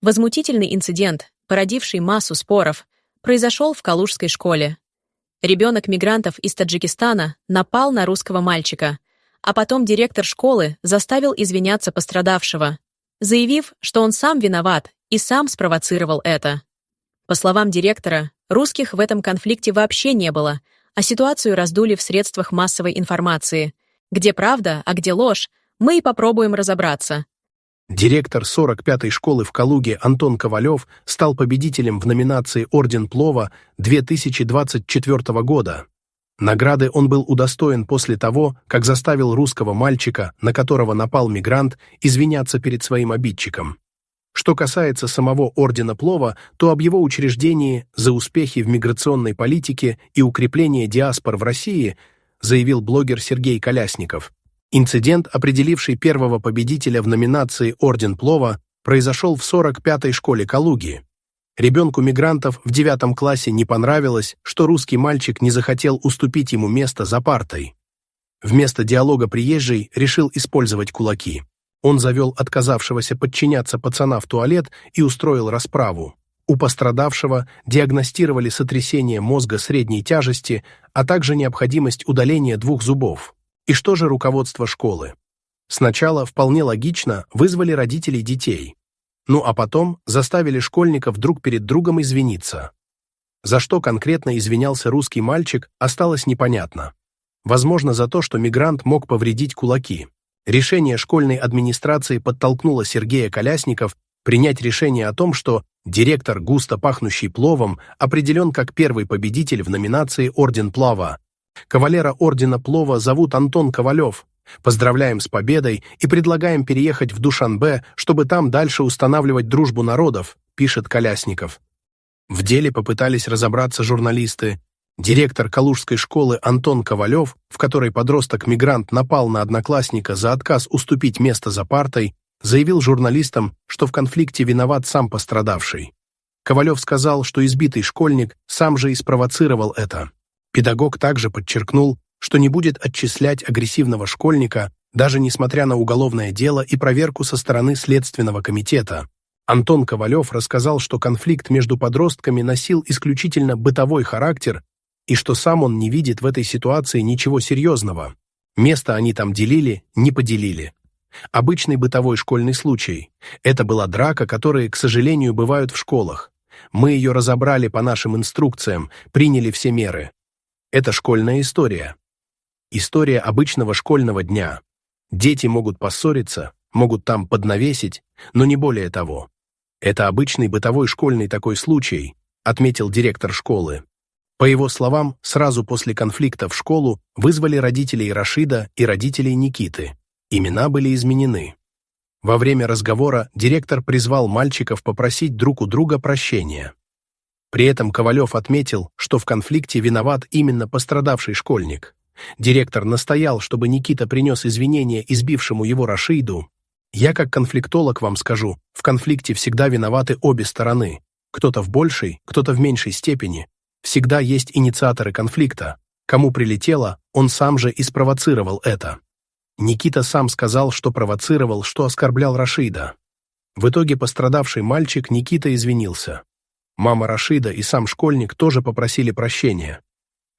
Возмутительный инцидент, породивший массу споров, произошел в калужской школе. Ребенок мигрантов из Таджикистана напал на русского мальчика, а потом директор школы заставил извиняться пострадавшего, заявив, что он сам виноват и сам спровоцировал это. По словам директора, русских в этом конфликте вообще не было, а ситуацию раздули в средствах массовой информации. Где правда, а где ложь, мы и попробуем разобраться. Директор 45-й школы в Калуге Антон Ковалев стал победителем в номинации «Орден Плова» 2024 года. Награды он был удостоен после того, как заставил русского мальчика, на которого напал мигрант, извиняться перед своим обидчиком. Что касается самого Ордена Плова, то об его учреждении за успехи в миграционной политике и укрепление диаспор в России заявил блогер Сергей Колясников. Инцидент, определивший первого победителя в номинации «Орден Плова», произошел в 45-й школе Калуги. Ребенку мигрантов в 9 классе не понравилось, что русский мальчик не захотел уступить ему место за партой. Вместо диалога приезжий решил использовать кулаки. Он завел отказавшегося подчиняться пацана в туалет и устроил расправу. У пострадавшего диагностировали сотрясение мозга средней тяжести, а также необходимость удаления 2 зубов. И что же руководство школы? Сначала, вполне логично, вызвали родителей детей. Ну а потом заставили школьников друг перед другом извиниться. За что конкретно извинялся русский мальчик, осталось непонятно. Возможно, за то, что мигрант мог повредить кулаки. Решение школьной администрации подтолкнуло Сергея Колясников принять решение о том, что директор, густо пахнущий пловом, определен как первый победитель в номинации «Орден Плова». Кавалера Ордена Плова зовут Антон Ковалев. Поздравляем с победой и предлагаем переехать в Душанбе, чтобы там дальше устанавливать дружбу народов, пишет Колясников. В деле попытались разобраться журналисты. Директор калужской школы Антон Ковалев, в которой подросток-мигрант напал на одноклассника за отказ уступить место за партой, заявил журналистам, что в конфликте виноват сам пострадавший. Ковалев сказал, что избитый школьник сам же и спровоцировал это. Педагог также подчеркнул, что не будет отчислять агрессивного школьника, даже несмотря на уголовное дело и проверку со стороны Следственного комитета. Антон Ковалев рассказал, что конфликт между подростками носил исключительно бытовой характер и что сам он не видит в этой ситуации ничего серьезного. Место они там делили, не поделили. Обычный бытовой школьный случай. Это была драка, которые, к сожалению, бывают в школах. Мы ее разобрали по нашим инструкциям, приняли все меры. Это школьная история. История обычного школьного дня. Дети могут поссориться, могут там поднавесить, но не более того. Это обычный бытовой школьный такой случай, отметил директор школы. По его словам, сразу после конфликта в школу вызвали родителей Рашида и родителей Никиты. Имена были изменены. Во время разговора директор призвал мальчиков попросить друг у друга прощения. При этом Ковалев отметил, что в конфликте виноват именно пострадавший школьник. Директор настоял, чтобы Никита принес извинения избившему его Рашиду. «Я как конфликтолог вам скажу, в конфликте всегда виноваты обе стороны. Кто-то в большей, кто-то в меньшей степени. Всегда есть инициаторы конфликта. Кому прилетело, он сам же и спровоцировал это». Никита сам сказал, что провоцировал, что оскорблял Рашида. В итоге пострадавший мальчик Никита извинился. Мама Рашида и сам школьник тоже попросили прощения.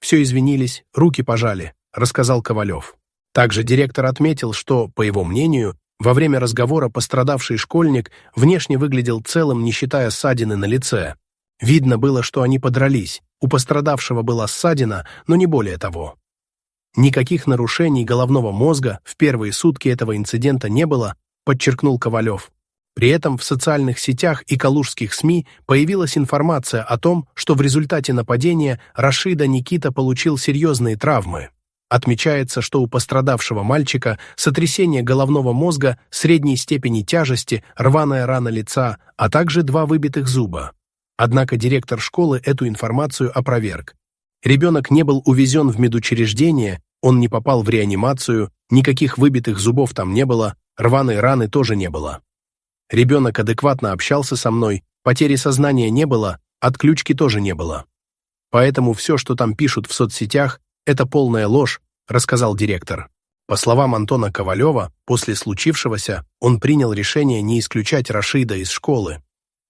«Все извинились, руки пожали», — рассказал Ковалев. Также директор отметил, что, по его мнению, во время разговора пострадавший школьник внешне выглядел целым, не считая ссадины на лице. Видно было, что они подрались. У пострадавшего была ссадина, но не более того. Никаких нарушений головного мозга в первые сутки этого инцидента не было, подчеркнул Ковалев. При этом в социальных сетях и калужских СМИ появилась информация о том, что в результате нападения Рашида Никита получил серьезные травмы. Отмечается, что у пострадавшего мальчика сотрясение головного мозга средней степени тяжести, рваная рана лица, а также 2 выбитых зуба. Однако директор школы эту информацию опроверг. Ребенок не был увезен в медучреждение, он не попал в реанимацию, никаких выбитых зубов там не было, рваной раны тоже не было. Ребенок адекватно общался со мной, потери сознания не было, отключки тоже не было. Поэтому все, что там пишут в соцсетях, это полная ложь, рассказал директор. По словам Антона Ковалева, после случившегося он принял решение не исключать Рашида из школы.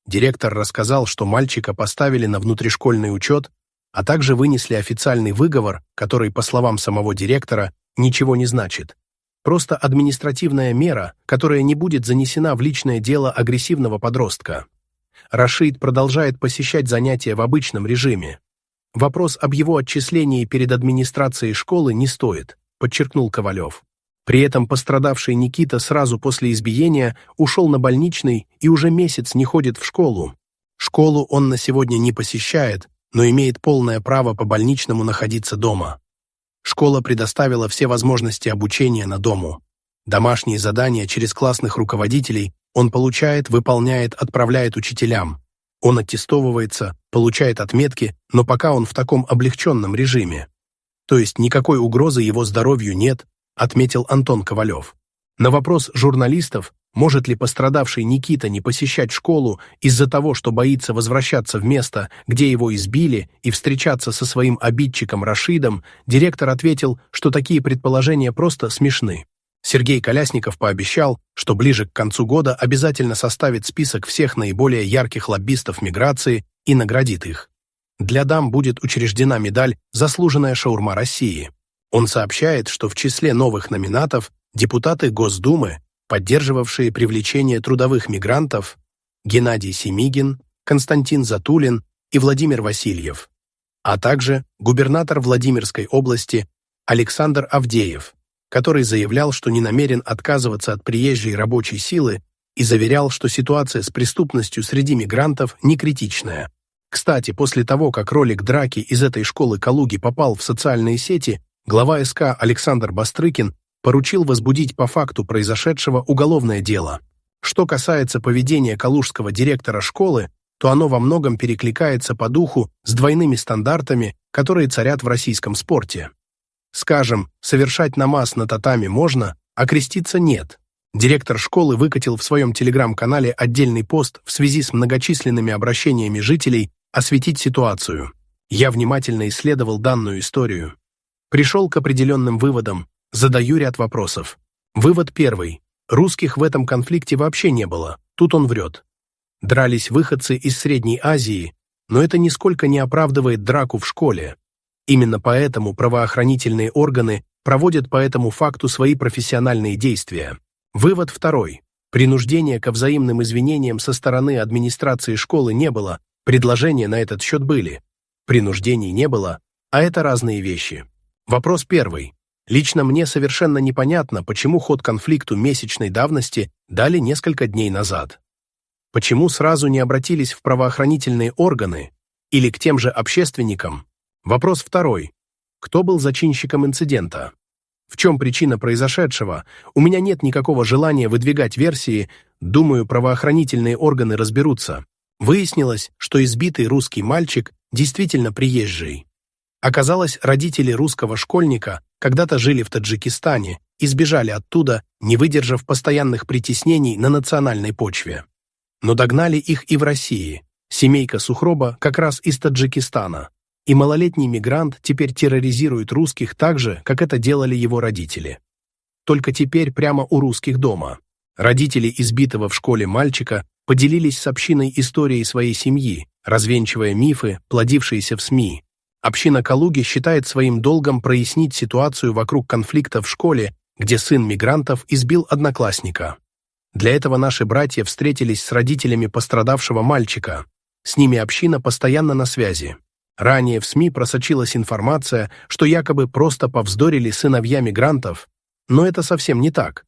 Директор рассказал, что мальчика поставили на внутришкольный учет, а также вынесли официальный выговор, который, по словам самого директора, ничего не значит. Просто административная мера, которая не будет занесена в личное дело агрессивного подростка. Рашид продолжает посещать занятия в обычном режиме. Вопрос об его отчислении перед администрацией школы не стоит, подчеркнул Ковалев. При этом пострадавший Никита сразу после избиения ушел на больничный и уже месяц не ходит в школу. Школу он на сегодня не посещает, но имеет полное право по больничному находиться дома. Школа предоставила все возможности обучения на дому. Домашние задания через классных руководителей он получает, выполняет, отправляет учителям. Он аттестовывается, получает отметки, но пока он в таком облегченном режиме. То есть никакой угрозы его здоровью нет, отметил Антон Ковалев. На вопрос журналистов, может ли пострадавший Никита не посещать школу из-за того, что боится возвращаться в место, где его избили, и встречаться со своим обидчиком Рашидом, директор ответил, что такие предположения просто смешны. Сергей Колясников пообещал, что ближе к концу года обязательно составит список всех наиболее ярких лоббистов миграции и наградит их. Для дам будет учреждена медаль «Заслуженная шаурма России». Он сообщает, что в числе новых номинатов депутаты Госдумы, поддерживавшие привлечение трудовых мигрантов, Геннадий Семигин, Константин Затулин и Владимир Васильев, а также губернатор Владимирской области Александр Авдеев, который заявлял, что не намерен отказываться от приезжей рабочей силы и заверял, что ситуация с преступностью среди мигрантов не критичная. Кстати, после того, как ролик драки из этой школы Калуги попал в социальные сети, глава СК Александр Бастрыкин поручил возбудить по факту произошедшего уголовное дело. Что касается поведения калужского директора школы, то оно во многом перекликается по духу с двойными стандартами, которые царят в российском спорте. Скажем, совершать намаз на татами можно, а креститься нет. Директор школы выкатил в своем телеграм-канале отдельный пост в связи с многочисленными обращениями жителей осветить ситуацию. Я внимательно исследовал данную историю. Пришел к определенным выводам, задаю ряд вопросов. Вывод первый. Русских в этом конфликте вообще не было, тут он врет. Дрались выходцы из Средней Азии, но это нисколько не оправдывает драку в школе. Именно поэтому правоохранительные органы проводят по этому факту свои профессиональные действия. Вывод второй. Принуждения ко взаимным извинениям со стороны администрации школы не было, предложения на этот счет были. Принуждений не было, а это разные вещи. Вопрос первый. Лично мне совершенно непонятно, почему ход конфликту месячной давности дали несколько дней назад. Почему сразу не обратились в правоохранительные органы или к тем же общественникам? Вопрос второй. Кто был зачинщиком инцидента? В чем причина произошедшего? У меня нет никакого желания выдвигать версии, думаю, правоохранительные органы разберутся. Выяснилось, что избитый русский мальчик действительно приезжий. Оказалось, родители русского школьника когда-то жили в Таджикистане и сбежали оттуда, не выдержав постоянных притеснений на национальной почве. Но догнали их и в России. Семейка Сухроба как раз из Таджикистана. И малолетний мигрант теперь терроризирует русских так же, как это делали его родители. Только теперь прямо у русских дома. Родители избитого в школе мальчика поделились с общиной историей своей семьи, развенчивая мифы, плодившиеся в СМИ. Община Калуги считает своим долгом прояснить ситуацию вокруг конфликта в школе, где сын мигрантов избил одноклассника. Для этого наши братья встретились с родителями пострадавшего мальчика. С ними община постоянно на связи. Ранее в СМИ просочилась информация, что якобы просто повздорили сыновья мигрантов, но это совсем не так.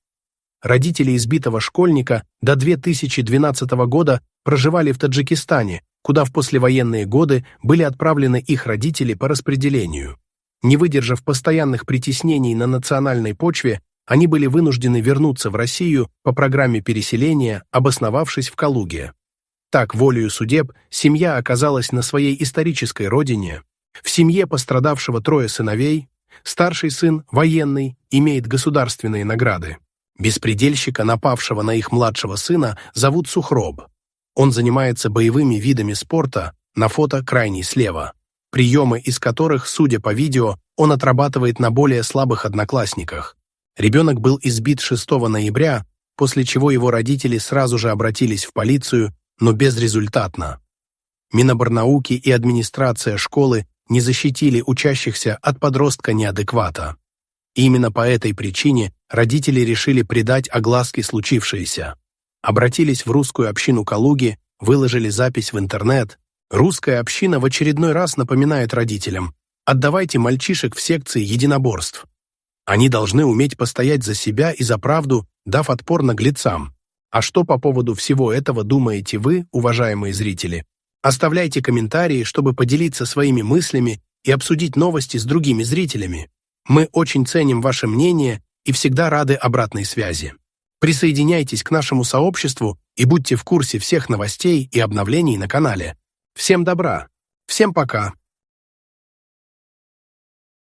Родители избитого школьника до 2012 года проживали в Таджикистане, куда в послевоенные годы были отправлены их родители по распределению. Не выдержав постоянных притеснений на национальной почве, они были вынуждены вернуться в Россию по программе переселения, обосновавшись в Калуге. Так, волею судеб, семья оказалась на своей исторической родине. В семье пострадавшего 3 сыновей, старший сын, военный, имеет государственные награды. Беспредельщика, напавшего на их младшего сына, зовут Сухроб. Он занимается боевыми видами спорта, на фото крайний слева, приемы из которых, судя по видео, он отрабатывает на более слабых одноклассниках. Ребенок был избит 6 ноября, после чего его родители сразу же обратились в полицию но безрезультатно. Миноборнауки и администрация школы не защитили учащихся от подростка-неадеквата. Именно по этой причине родители решили придать огласке случившееся. Обратились в русскую общину Калуги, выложили запись в интернет. Русская община в очередной раз напоминает родителям: отдавайте мальчишек в секции единоборств. Они должны уметь постоять за себя и за правду, дав отпор наглецам. А что по поводу всего этого думаете вы, уважаемые зрители? Оставляйте комментарии, чтобы поделиться своими мыслями и обсудить новости с другими зрителями. Мы очень ценим ваше мнение и всегда рады обратной связи. Присоединяйтесь к нашему сообществу и будьте в курсе всех новостей и обновлений на канале. Всем добра! Всем пока!